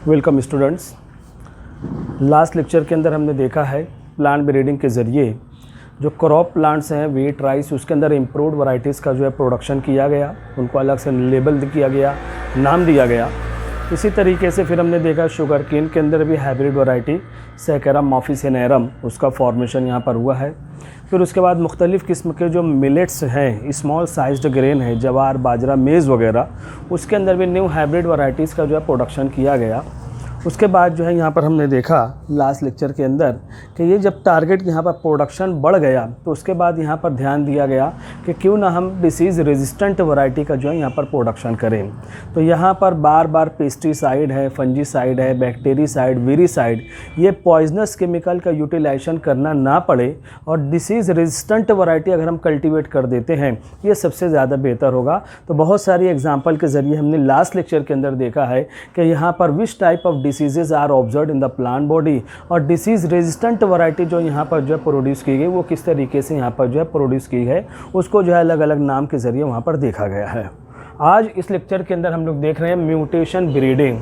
Welcome students. Last lecture के अंदर हमने देखा है प्लांट ब्रीडिंग के ज़रिए जो क्रॉप प्लांट्स हैं वीट राइस, उसके अंदर इम्प्रूव्ड वैरायटीज़ का जो है प्रोडक्शन किया गया, उनको अलग से लेबल किया गया, नाम दिया गया। इसी तरीके से फिर हमने देखा शुगर केन के अंदर भी हाइब्रिड वैरायटी सैकरा मॉफिसिनेरम उसका फॉर्मेशन यहाँ पर हुआ है। फिर उसके बाद मुख्तलिफ़ किस्म के जो मिलेट्स हैं, स्मॉल साइज्ड ग्रेन है, जवार, बाजरा, मेज़ वगैरह, उसके अंदर भी न्यू हाइब्रिड वैरायटीज़ का जो है प्रोडक्शन किया गया। उसके बाद जो है यहाँ पर हमने देखा लास्ट लेक्चर के अंदर कि ये जब टारगेट यहाँ पर प्रोडक्शन बढ़ गया तो उसके बाद यहाँ पर ध्यान दिया गया कि क्यों ना हम डिसीज़ रेजिस्टेंट वैरायटी का जो है यहाँ पर प्रोडक्शन करें। तो यहाँ पर बार बार पेस्टिसाइड है, फंजीसाइड है, बैक्टीरियासाइड, वीरीसाइड, ये पॉइजनस केमिकल का यूटिलाइजेशन करना ना पड़े और डिसीज़ रेजिस्टेंट वैरायटी अगर हम कल्टीवेट कर देते हैं ये सबसे ज़्यादा बेहतर होगा। तो बहुत सारी एग्जाम्पल के ज़रिए हमने लास्ट लेक्चर के अंदर देखा है कि यहाँ पर which type of diseases are observe in the plant body और डिसीज़ रेजिस्टेंट वैरायटी जो यहाँ पर जो है प्रोड्यूस की गई वो किस तरीके से यहाँ पर जो है प्रोड्यूस की है, उसको जो है अलग अलग नाम के ज़रिए वहाँ पर देखा गया है। आज इस लेक्चर के अंदर हम लोग देख रहे हैं म्यूटेशन ब्रीडिंग।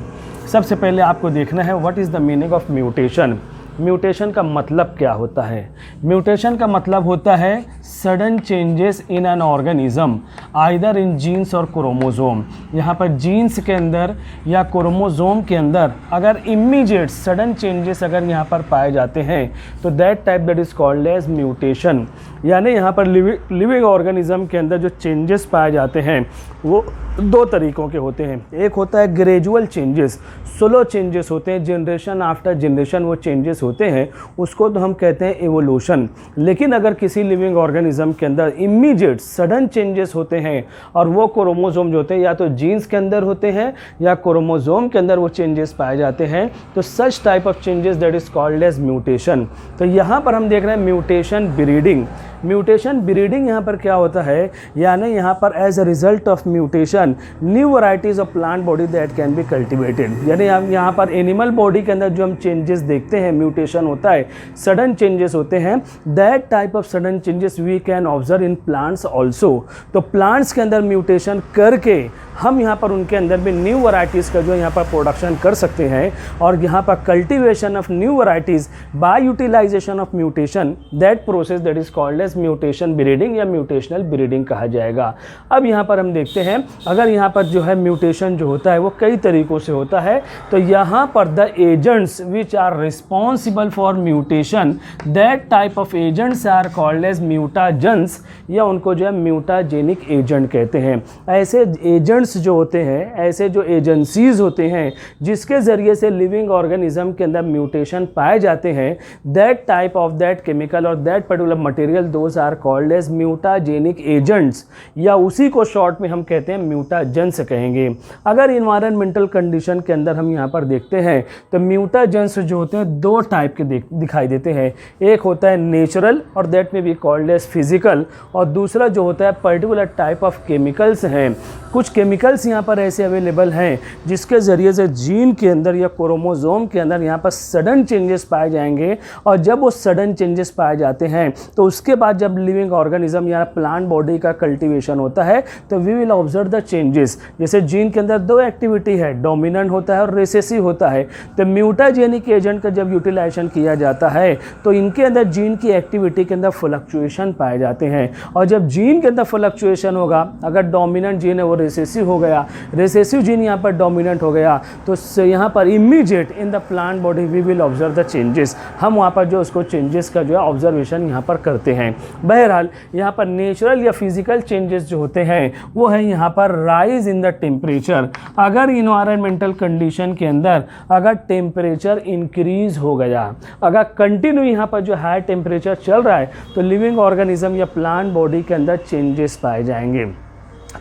सबसे पहले आपको देखना है what is the meaning of mutation. Mutation का मतलब क्या होता है? म्यूटेशन का मतलब होता है sudden changes in an organism either in genes और क्रोमोसोम। यहाँ पर जीन्स के अंदर या क्रोमोसोम के अंदर अगर इमीडिएट सडन चेंजेस अगर यहाँ पर पाए जाते हैं तो that type that is called as mutation. यानी यहाँ पर लिविंग ऑर्गेनिज्म के अंदर जो चेंजेस पाए जाते हैं वो दो तरीक़ों के होते हैं। एक होता है ग्रेजुअल चेंजेस, स्लो चेंजेस होते हैं, जनरेशन आफ्टर जनरेशन वो चेंजेस होते हैं, उसको तो हम कहते हैं एवोल्यूशन। लेकिन अगर किसी लिविंग ऑर्गेनिज्म के अंदर इमीडिएट सडन चेंजेस होते हैं और वो क्रोमोसोम जो होते हैं या तो जीन्स के अंदर होते हैं या क्रोमोसोम के अंदर वो चेंजेस पाए जाते हैं तो such type of changes that is called as mutation. तो यहाँ पर हम देख रहे हैं म्यूटेशन ब्रीडिंग। म्यूटेशन ब्रीडिंग यहाँ पर क्या होता है, यानी यहाँ पर as a result of mutation new varieties of plant body that can be cultivated. यानी हम यहाँ पर एनिमल बॉडी के अंदर जो हम चेंजेस देखते हैं, म्यूटेशन होता है, सडन चेंजेस होते हैं, that type of sudden changes we can observe in plants also. तो प्लांट्स के अंदर म्यूटेशन करके हम यहाँ पर उनके अंदर भी न्यू वैरायटीज़ का जो यहाँ पर प्रोडक्शन कर सकते हैं और यहाँ पर cultivation of new varieties by utilization of mutation, that process that is called as mutation breeding या म्यूटेशनल ब्रीडिंग कहा जाएगा। अब यहाँ पर हम देखते हैं अगर यहाँ पर जो है म्यूटेशन जो होता है वो कई तरीक़ों से होता है। तो यहाँ पर the agents which are responsible for mutation, that type of agents are called as mutagens या उनको जो है म्यूटाजेनिक एजेंट कहते हैं। ऐसे एजेंट्स जो होते हैं, ऐसे जो एजेंसीज होते हैं जिसके ज़रिए से लिविंग ऑर्गेनिज्म के अंदर म्यूटेशन पाए जाते हैं, that type of that chemical और that particular material those are called as mutagenic agents या उसी को शॉर्ट में हम कहते हैं म्यूटाजेंस कहेंगे। अगर इन्वायरमेंटल कंडीशन के अंदर हम यहाँ पर देखते हैं तो म्यूटाजेंस जो होते हैं दो टाइप के दिखाई देते हैं। एक होता है नेचुरल और दैट में बी कॉल्ड एज फिजिकल, और दूसरा जो होता है पर्टिकुलर टाइप ऑफ केमिकल्स हैं। कुछ केमिकल्स यहाँ पर ऐसे अवेलेबल हैं जिसके ज़रिए से जीन के अंदर या क्रोमोसोम के अंदर यहाँ पर सडन चेंजेस पाए जाएंगे और जब वो सडन चेंजेस पाए जाते हैं तो उसके बाद जब लिविंग ऑर्गेनिज्म या प्लांट बॉडी का कल्टीवेशन होता है तो we will observe the changes. जैसे जीन के अंदर दो एक्टिविटी है, डोमिनेंट होता है और रिसेसिव होता है। तो म्यूटाजेनिक एजेंट का जब यूटिलाइजेशन किया जाता है तो इनके अंदर जीन की एक्टिविटी के अंदर फ्लक्चुएशन पाए जाते हैं और जब जीन के अंदर फ्लक्चुएशन होगा, अगर डोमिनेंट जीन है वो रिसेसिव हो गया, रिसेसिव जीन यहाँ पर डोमिनेंट हो गया तो यहाँ पर immediate in the plant body we will observe the changes. हम वहाँ पर जो उसको चेंजेस का जो है ऑब्जर्वेशन यहाँ पर करते हैं। बहरहाल यहाँ पर नेचुरल या फिजिकल चेंजेस जो होते हैं वो है यहाँ पर राइज इन द टेम्परेचर। अगर इन्वायरमेंटल कंडीशन के अंदर अगर टेम्परेचर इंक्रीज हो गया, अगर कंटिन्यू यहाँ पर जो हाई टेम्परेचर चल रहा है तो लिविंग ऑर्गेनिज्म या प्लांट बॉडी के अंदर चेंजेस पाए जाएंगे।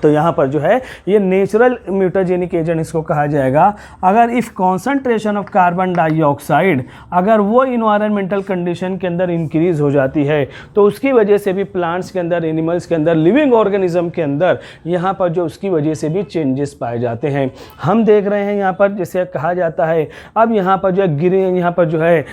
तो यहाँ पर जो है ये नेचुरल म्यूटाजेनिक एजेंट इसको कहा जाएगा। अगर if concentration of carbon dioxide अगर वो इन्वायरमेंटल कंडीशन के अंदर इंक्रीज़ हो जाती है तो उसकी वजह से भी प्लांट्स के अंदर, एनिमल्स के अंदर, लिविंग ऑर्गेनिज्म के अंदर यहाँ पर जो उसकी वजह से भी चेंजेस पाए जाते हैं। हम देख रहे हैं यहाँ पर जैसे कहा जाता है, अब यहाँ पर जो है यहाँ पर जो है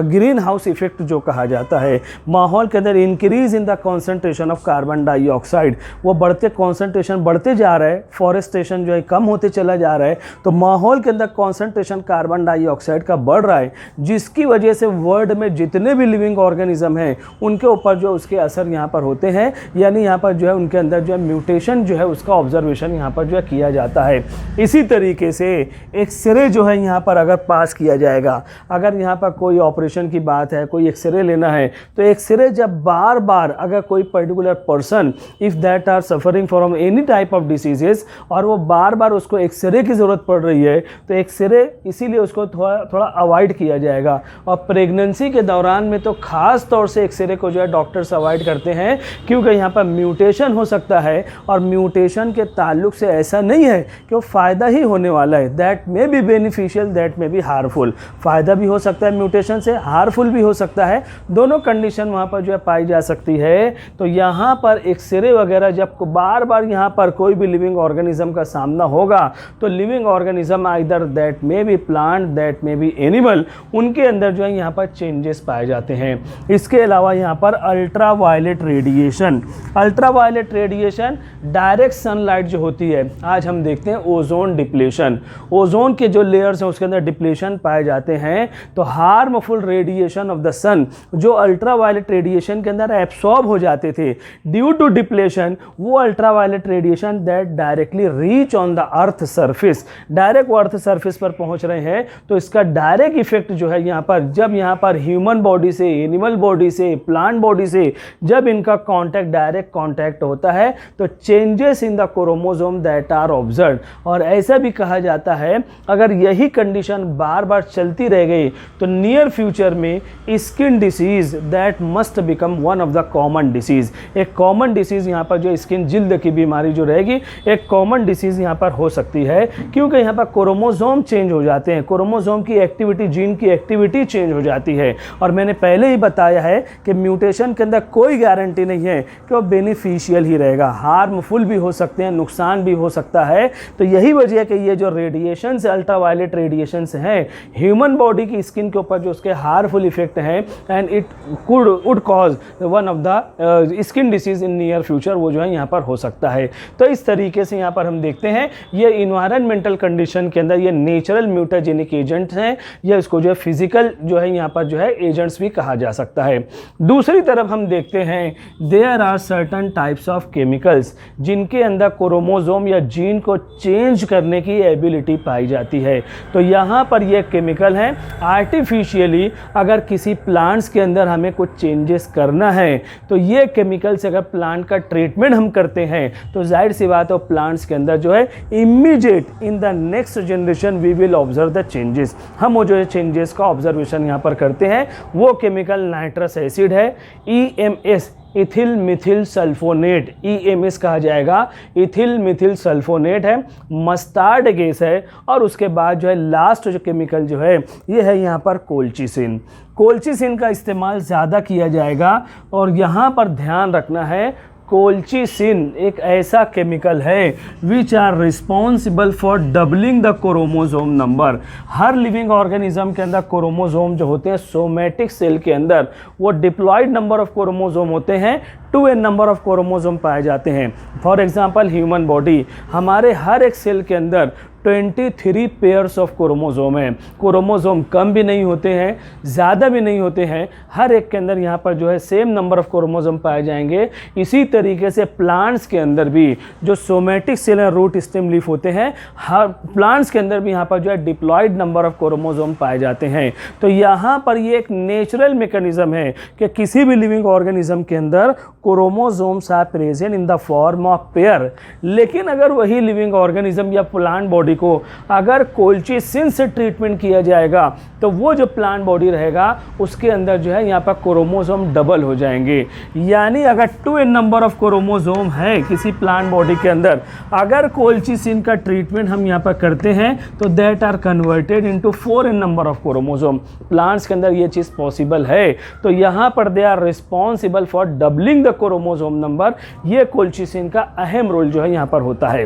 ग्रीन हाउस इफेक्ट जो कहा जाता है, माहौल के अंदर increase in the concentration of carbon dioxide, वो बढ़ते कॉन्सेंट्रेशन पॉपुलेशन बढ़ते जा रहा है, फॉरेस्टेशन जो है कम होते चला जा रहा है, तो माहौल के अंदर कॉन्सेंट्रेशन कार्बन डाइऑक्साइड का बढ़ रहा है, जिसकी वजह से वर्ल्ड में जितने भी लिविंग ऑर्गेनिज्म हैं उनके ऊपर जो उसके असर यहाँ पर होते हैं, यानी यहाँ पर जो है उनके अंदर जो है म्यूटेशन जो है उसका ऑब्जर्वेशन यहाँ पर जो है किया जाता है। इसी तरीके से एक्सरे जो है यहाँ पर अगर पास किया जाएगा, अगर यहाँ पर कोई ऑपरेशन की बात है, कोई एक्सरे लेना है, तो एक्सरे जब बार बार अगर कोई particular person if that are suffering from any type of diseases और वो बार बार उसको एक्सरे की ज़रूरत पड़ रही है, तो एक्सरे इसीलिए उसको थोड़ा अवॉइड किया जाएगा। और प्रेगनेंसी के दौरान में तो ख़ास तौर से एक्सरे को जो है डॉक्टर्स अवॉइड करते हैं, क्योंकि यहाँ पर म्यूटेशन हो सकता है और म्यूटेशन के ताल्लुक से ऐसा नहीं है कि वो फ़ायदा ही होने वाला है। That may be beneficial, that may be harmful. फ़ायदा भी हो सकता है म्यूटेशन से, हार्मफुल भी हो सकता है, दोनों कंडीशन वहाँ पर जो है पाई जा सकती है। तो यहाँ पर एक्सरे वगैरह जब बार बार यहाँ पर कोई भी लिविंग ऑर्गेनिज्म का सामना होगा, तो living organism either that may be plant, that may be animal, उनके अंदर जो है यहाँ पर चेंजेस पाए जाते हैं। इसके अलावा यहाँ पर ultraviolet radiation, ultraviolet radiation direct sunlight जो होती है, आज हम देखते हैं ओजोन डिप्लेशन, ओजोन के जो लेयर्स हैं उसके अंदर डिप्लेशन पाए जाते हैं। तो हार्मफुल रेडिएशन ऑफ द सन जो अल्ट्रा वायलेट रेडिएशन के अंदर एब्सॉर्ब हो जाते थे ड्यू टू डिप्लेशन, वो ultraviolet radiation that directly reach on the earth surface, direct वो अर्थ सरफेस पर पहुंच रहे हैं, तो इसका डायरेक्ट इफेक्ट जो है यहाँ पर, जब यहाँ पर ह्यूमन बॉडी से, एनिमल बॉडी से, प्लांट बॉडी से जब इनका कांटेक्ट, डायरेक्ट कांटेक्ट होता है, तो changes in the chromosome that are observed. और ऐसा भी कहा जाता है अगर यही कंडीशन बार बार चलती रह गई तो नियर फ्यूचर में skin disease that must become one of the common disease, एक कॉमन डिसीज यहाँ पर जो स्किन जिल्द की बीमारी जो रहेगी, एक कॉमन डिसीज यहाँ पर हो सकती है, क्योंकि यहाँ पर क्रोमोसोम चेंज हो जाते हैं, क्रोमोसोम की एक्टिविटी, जीन की एक्टिविटी चेंज हो जाती है। और मैंने पहले ही बताया है कि म्यूटेशन के अंदर कोई गारंटी नहीं है कि वो बेनिफिशियल ही रहेगा, हार्मफुल भी हो सकते हैं, नुकसान भी हो सकता है। तो यही वजह है कि ये जो रेडिएशन से, अल्ट्रा वायलेट रेडिएशन हैं, ह्यूमन बॉडी की स्किन के ऊपर जो उसके हार्मफुल इफेक्ट हैं, and it would cause one of the skin disease in near future, वो जो है यहाँ पर हो सकता है। तो इस तरीके से यहाँ पर हम देखते हैं ये इन्वायरमेंटल कंडीशन के अंदर ये नेचुरल म्यूटाजेनिक एजेंट्स हैं, या इसको जो है फिजिकल जो है यहाँ पर जो है एजेंट्स भी कहा जा सकता है। दूसरी तरफ हम देखते हैं there are certain types of chemicals जिनके अंदर क्रोमोसोम या जीन को चेंज करने की एबिलिटी पाई जाती है। तो यहाँ पर ये केमिकल हैं, आर्टिफिशियली अगर किसी प्लांट्स के अंदर हमें कुछ चेंजेस करना है, तो ये केमिकल से अगर प्लांट का ट्रीटमेंट हम करते हैं, तो जाहिर सी बात है प्लांट्स के अंदर जो है immediate in the next generation we will observe the changes, हम वो जो है चेंजेस का ऑब्जर्वेशन यहाँ पर करते हैं। वो केमिकल नाइट्रस एसिड है, EMS, ethyl methyl sulphonate, EMS कहा जाएगा, इथिल मिथिल सल्फोनेट है, मस्टार्ड गैस है, और उसके बाद जो है लास्ट जो केमिकल जो है ये है यहाँ पर कोल्चिसिन। कोल्चिसिन का इस्तेमाल ज़्यादा किया जाएगा, और यहाँ पर ध्यान रखना है कोल्चिसिन एक ऐसा केमिकल है which are responsible for doubling the chromosome number. हर लिविंग ऑर्गेनिज्म के अंदर क्रोमोसोम जो होते हैं सोमेटिक सेल के अंदर, वो डिप्लॉयड नंबर ऑफ क्रोमोसोम होते हैं, 2n नंबर ऑफ क्रोमोसोम पाए जाते हैं। फॉर एग्जांपल ह्यूमन बॉडी, हमारे हर एक सेल के अंदर 23 पेयर्स ऑफ क्रोमोसोम हैं। क्रोमोसोम कम भी नहीं होते हैं, ज़्यादा भी नहीं होते हैं, हर एक के अंदर यहाँ पर जो है सेम नंबर ऑफ क्रोमोसोम पाए जाएंगे। इसी तरीके से प्लांट्स के अंदर भी जो सोमेटिक सेल हैं, रूट स्टेम लीफ होते हैं, हर प्लांट्स के अंदर भी यहाँ पर जो है डिप्लॉयड नंबर ऑफ क्रोमोसोम पाए जाते हैं। तो यहाँ पर ये एक नेचुरल मैकेनिज्म है कि किसी भी लिविंग ऑर्गेनिज्म के अंदर chromosomes are present in the form of pair. लेकिन अगर वही लिविंग ऑर्गेनिज्म या प्लांट बॉडी को अगर कोल्चिसिन से ट्रीटमेंट किया जाएगा, तो वो जो प्लांट बॉडी रहेगा उसके अंदर जो है यहाँ पर क्रोमोसोम डबल हो जाएंगे। यानी अगर 2n नंबर ऑफ क्रोमोसोम है किसी प्लांट बॉडी के अंदर, अगर कोल्चिसिन का ट्रीटमेंट हम यहाँ पर करते हैं, तो that are converted into 4n number of chromosome. Plants के अंदर ये चीज़ पॉसिबल है। तो यहाँ पर they are responsible for doubling the chromosome number. ये कोल्चिसिन का अहम रोल जो है यहाँ पर होता है।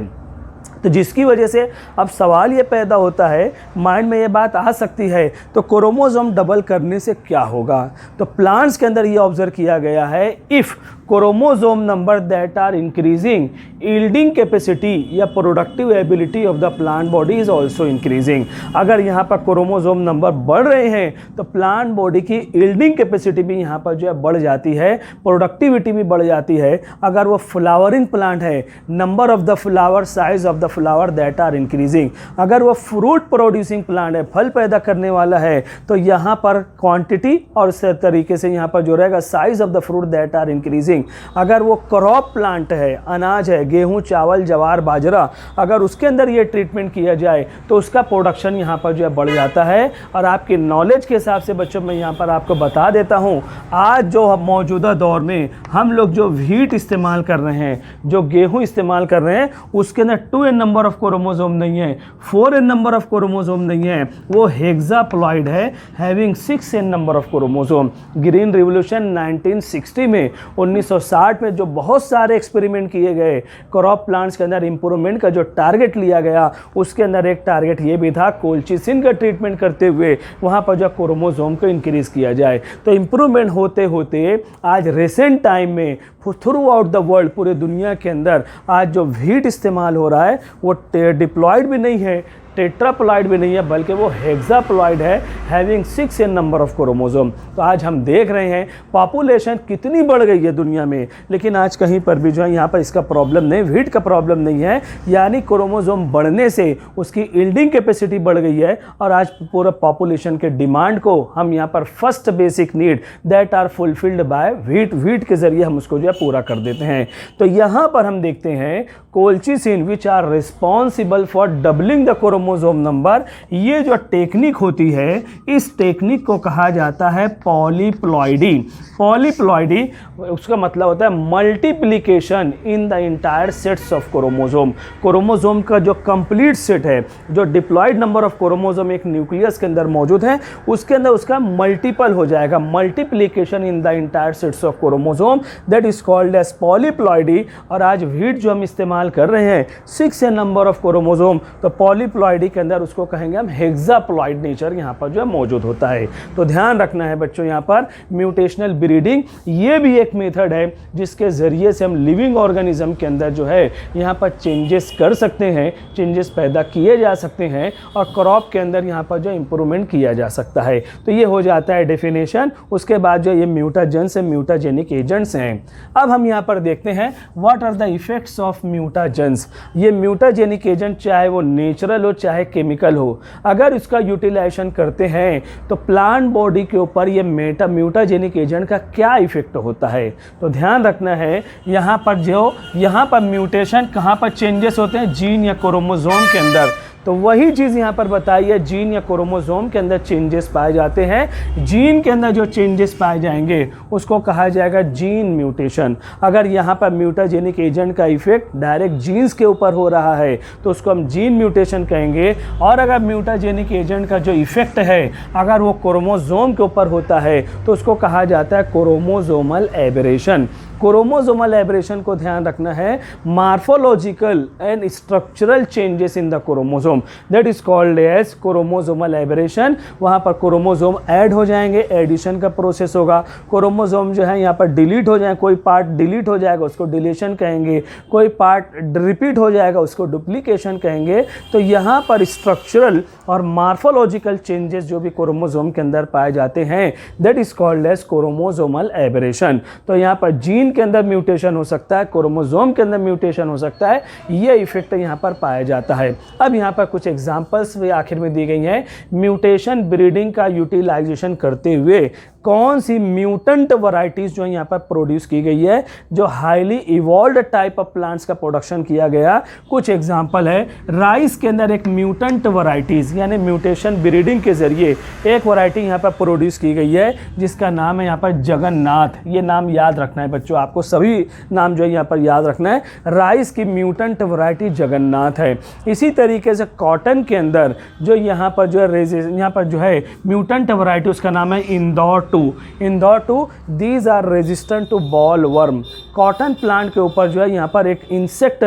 तो जिसकी वजह से अब सवाल ये पैदा होता है, माइंड में ये बात आ सकती है, तो क्रोमोसोम डबल करने से क्या होगा? तो प्लांट्स के अंदर ये ऑब्जर्व किया गया है, if chromosome number that are increasing, yielding capacity या productive ability of the plant body is also increasing. अगर यहाँ पर क्रोमोसोम नंबर बढ़ रहे हैं तो प्लांट बॉडी की यील्डिंग कैपेसिटी भी यहाँ पर जो है बढ़ जाती है, प्रोडक्टिविटी भी बढ़ जाती है। अगर वो फ्लावरिंग प्लांट है, number of the flower, size of the flower that are increasing. अगर वो फ्रूट प्रोड्यूसिंग प्लांट है, फल पैदा करने वाला है, तो यहाँ पर क्वांटिटी और इस तरीके से यहाँ पर जो रहेगा size of the fruit that are increasing. अगर वो क्रॉप प्लांट है, अनाज है, गेहूं, चावल, जवार, बाजरा, अगर उसके अंदर ये ट्रीटमेंट किया जाए तो उसका प्रोडक्शन यहाँ पर जो है बढ़ जाता है। और आपके नॉलेज के हिसाब से बच्चों मैं यहाँ पर आपको बता देता हूँ, आज जो मौजूदा दौर में हम लोग जो व्हीट इस्तेमाल कर रहे हैं, जो गेहूं इस्तेमाल कर रहे हैं, उसके अंदर 2n नंबर ऑफ क्रोमोसोम नहीं है, 4n नंबर ऑफ क्रोमोसोम नहीं है, वो हेक्साप्लॉइड है, having 6n number of chromosome. Green revolution 1960 में, 1960 में जो बहुत सारे एक्सपेरिमेंट किए गए, क्रॉप प्लांट्स के अंदर इंप्रूवमेंट का जो टारगेट लिया गया, उसके अंदर एक टारगेट ये भी था कोल्चिसिन का ट्रीटमेंट करते हुए वहाँ पर जो क्रोमोसोम को इंक्रीज किया जाए। तो इंप्रूवमेंट होते होते आज रिसेंट टाइम में थ्रू आउट द वर्ल्ड, पूरे दुनिया के अंदर आज जो व्हीट इस्तेमाल हो रहा है वो डिप्लॉयड भी नहीं है, टेट्राप्लॉइड भी नहीं है, बल्कि वो हेक्साप्लॉइड है, having 6n number of chromosome. तो आज हम देख रहे हैं पॉपुलेशन कितनी बढ़ गई है दुनिया में, लेकिन आज कहीं पर भी जो है यहाँ पर इसका प्रॉब्लम नहीं, व्हीट का प्रॉब्लम नहीं है। यानी क्रोमोसोम बढ़ने से उसकी यील्डिंग कैपेसिटी बढ़ गई है और आज पूरा पॉपुलेशन के डिमांड को हम यहाँ पर first basic need that are fulfilled by wheat के जरिए हम उसको जो है पूरा कर देते हैं। तो यहाँ पर हम देखते हैं colchicine which are responsible for doubling the chromosome number. ये जो टेक्निक होती है, इस टेक्निक को कहा जाता है पॉलीप्लॉइडी। पॉलीप्लॉइडी उसका मतलब होता है multiplication in the entire sets of chromosome. Chromosome का जो कंप्लीट सेट है, जो डिप्लॉइड नंबर ऑफ क्रोमोसोम एक न्यूक्लियस के अंदर मौजूद है, उसके अंदर उसका मल्टीपल हो जाएगा, multiplication in the entire sets of chromosome, that is called as polyploidy. और आज व्हीट जो हम इस्तेमाल कर रहे हैं 6n नंबर ऑफ क्रोमोसोम, तो पॉलीप्लॉइडी के अंदर उसको कहेंगे हम हेक्साप्लॉइड नेचर यहाँ पर जो है मौजूद होता है। तो ध्यान रखना है बच्चों, यहाँ पर म्यूटेशनल ब्रीडिंग ये भी एक मेथड है जिसके ज़रिए से हम लिविंग ऑर्गेनिज्म के अंदर जो है यहाँ पर चेंजेस कर सकते हैं, चेंजेस पैदा किए जा सकते हैं और क्रॉप के अंदर यहाँ पर जो इम्प्रूवमेंट किया जा सकता है। तो ये हो जाता है डेफिनेशन। उसके बाद जो ये म्यूटाजेंस है, म्यूटाजेनिक एजेंट्स हैं। अब हम यहाँ पर देखते हैं what are the effects of mutagens. ये म्यूटाजेनिक एजेंट चाहे वो नेचुरल हो चाहे केमिकल हो, अगर इसका यूटिलाइजेशन करते हैं तो प्लांट बॉडी के ऊपर ये म्यूटाजेनिक एजेंट का क्या इफेक्ट होता है। तो ध्यान रखना है, यहाँ पर म्यूटेशन कहाँ पर चेंजेस होते हैं, जीन या क्रोमोसोम के अंदर। तो वही चीज़ यहाँ पर बताई है, जीन या क्रोमोसोम के अंदर चेंजेस पाए जाते हैं। जीन के अंदर जो चेंजेस पाए जाएंगे उसको कहा जाएगा जीन म्यूटेशन। अगर यहाँ पर म्यूटाजेनिक एजेंट का इफेक्ट डायरेक्ट जीन्स के ऊपर हो रहा है तो उसको हम जीन म्यूटेशन कहेंगे। और अगर म्यूटाजेनिक एजेंट का जो इफेक्ट है अगर वो क्रोमोसोम के ऊपर होता है तो उसको कहा जाता है क्रोमोसोमल एबरेशन। क्रोमोसोमल एबरेशन को ध्यान रखना है, morphological and structural changes in the chromosome, that is called as chromosomal aberration. वहाँ पर क्रोमोसोम ऐड हो जाएंगे, एडिशन का प्रोसेस होगा। क्रोमोसोम जो है यहाँ पर डिलीट हो जाए, कोई पार्ट डिलीट हो जाएगा उसको डिलीशन कहेंगे, कोई पार्ट रिपीट हो जाएगा उसको डुप्लीकेशन कहेंगे। तो यहाँ पर स्ट्रक्चरल और मार्फोलॉजिकल चेंजेस जो भी क्रोमोसोम के अंदर पाए जाते हैं that is called as chromosomal aberration. तो यहाँ पर जीन के अंदर म्यूटेशन हो सकता है, क्रोमोसोम के अंदर म्यूटेशन हो सकता है, ये इफेक्ट यहाँ पर पाया जाता है। अब यहाँ पर कुछ एग्जांपल्स भी आखिर में दी गई हैं। म्यूटेशन ब्रीडिंग का यूटिलाइजेशन करते हुए कौन सी म्यूटेंट वैरायटीज जो यहाँ पर प्रोड्यूस की गई है, जो highly evolved type of plants का प्रोडक्शन किया गया। कुछ एग्जांपल है, राइस के अंदर एक म्यूटेंट वैरायटीज यानी म्यूटेशन ब्रीडिंग के जरिए एक वैरायटी यहाँ पर प्रोड्यूस की गई है जिसका नाम है यहाँ पर जगन्नाथ। ये नाम याद रखना है बच्चों, आपको सभी नाम जो है यहाँ पर याद रखना है। राइस की म्यूटेंट वैरायटी जगन्नाथ है। इसी तरीके से कॉटन के अंदर जो यहाँ पर जो है म्यूटेंट वैरायटी उसका नाम है Indore 2। Indore 2 these are resistant to bollworm. Cotton plant के ऊपर जो है यहाँ पर एक इंसेक्ट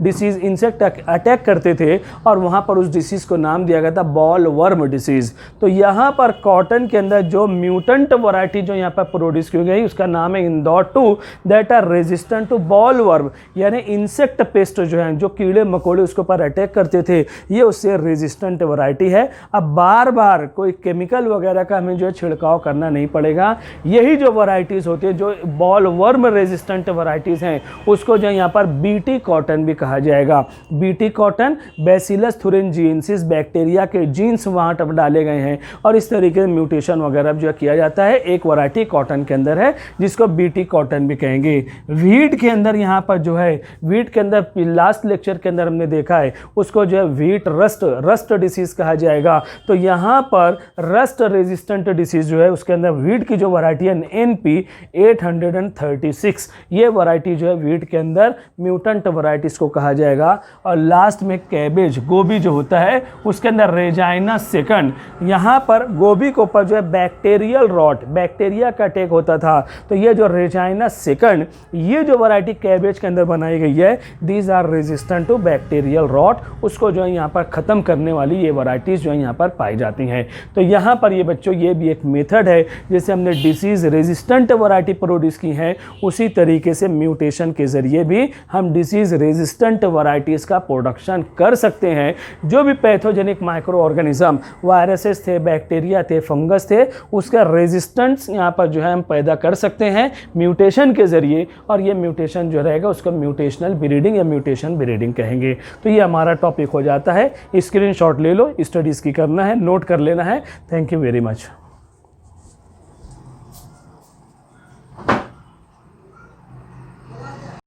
डिसीज़, इंसेक्ट अटैक करते थे और वहाँ पर उस डिसीज़ को नाम दिया गया था बॉल वर्म डिसीज़। तो यहाँ पर कॉटन के अंदर जो म्यूटेंट वैरायटी जो यहाँ पर प्रोड्यूस की गई उसका नाम है Indore 2 that are resistant to bollworm, यानी इंसेक्ट पेस्ट जो है, जो कीड़े मकोड़े उसके ऊपर अटैक करते थे, ये उससे रेजिस्टेंट वैरायटी है। अब बार बार कोई केमिकल वगैरह का हमें जो है छिड़काव करना नहीं पड़ेगा। यही जो वैरायटीज़ होती है जो बॉल वर्म रेजिस्टेंट वैरायटीज़ हैं उसको जो यहाँ पर बीटी कॉटन भी कहा जाएगा। BT cotton bacillus thuringiensis bacteria के जीन्स वहाँ पर डाले गए हैं और इस तरीके से म्यूटेशन वगैरह जो किया जाता है। एक वैरायटी कॉटन के अंदर है जिसको बीटी कॉटन भी कहेंगे। वीट के अंदर यहाँ पर जो है, वीट के अंदर लास्ट लेक्चर के अंदर हमने देखा है उसको जो है वीट रस्ट डिसीज़ कहा जाएगा। तो यहाँ पर रस्ट रेजिस्टेंट डिसीज़ जो है उसके अंदर वीट की जो वैरायटी है NP 836, ये वैरायटी जो है वीट के अंदर म्यूटेंट वैरायटीज़ को कहा जाएगा। और लास्ट में कैबेज, गोभी जो होता है उसके अंदर रेजाइना सेकंड, यहाँ पर गोभी के ऊपर जो है बैक्टीरियल रॉट, बैक्टीरिया का अटैक होता था। तो ये जो रेजाइना सेकंड, ये जो वैरायटी कैबेज के अंदर बनाई गई है, these are resistant to bacterial rot, उसको जो है यहाँ पर ख़त्म करने वाली ये वैरायटीज़ जो है यहाँ पर पाई जाती हैं। तो यहाँ पर ये बच्चों ये भी एक मेथड है जैसे हमने डिसीज़ रेजिस्टेंट वैरायटी प्रोड्यूस की है, उसी तरीके से म्यूटेशन के ज़रिए भी हम डिसीज़ रेजिस्टेंट वैरायटीज़ का प्रोडक्शन कर सकते हैं। जो भी पैथोजेनिक माइक्रो ऑर्गेनिज्म, वायरसेस थे, बैक्टीरिया थे, फंगस थे, उसका रेजिस्टेंस यहाँ पर जो है हम पैदा कर सकते हैं म्यूटेशन के ज़रिए। और ये म्यूटेशन जो रहेगा उसको म्यूटेशनल ब्रीडिंग या म्यूटेशन ब्रीडिंग कहेंगे। तो ये हमारा टॉपिक हो जाता है। स्क्रीनशॉट ले लो, स्टडीज़ की करना है, नोट कर लेना है। Thank you very much.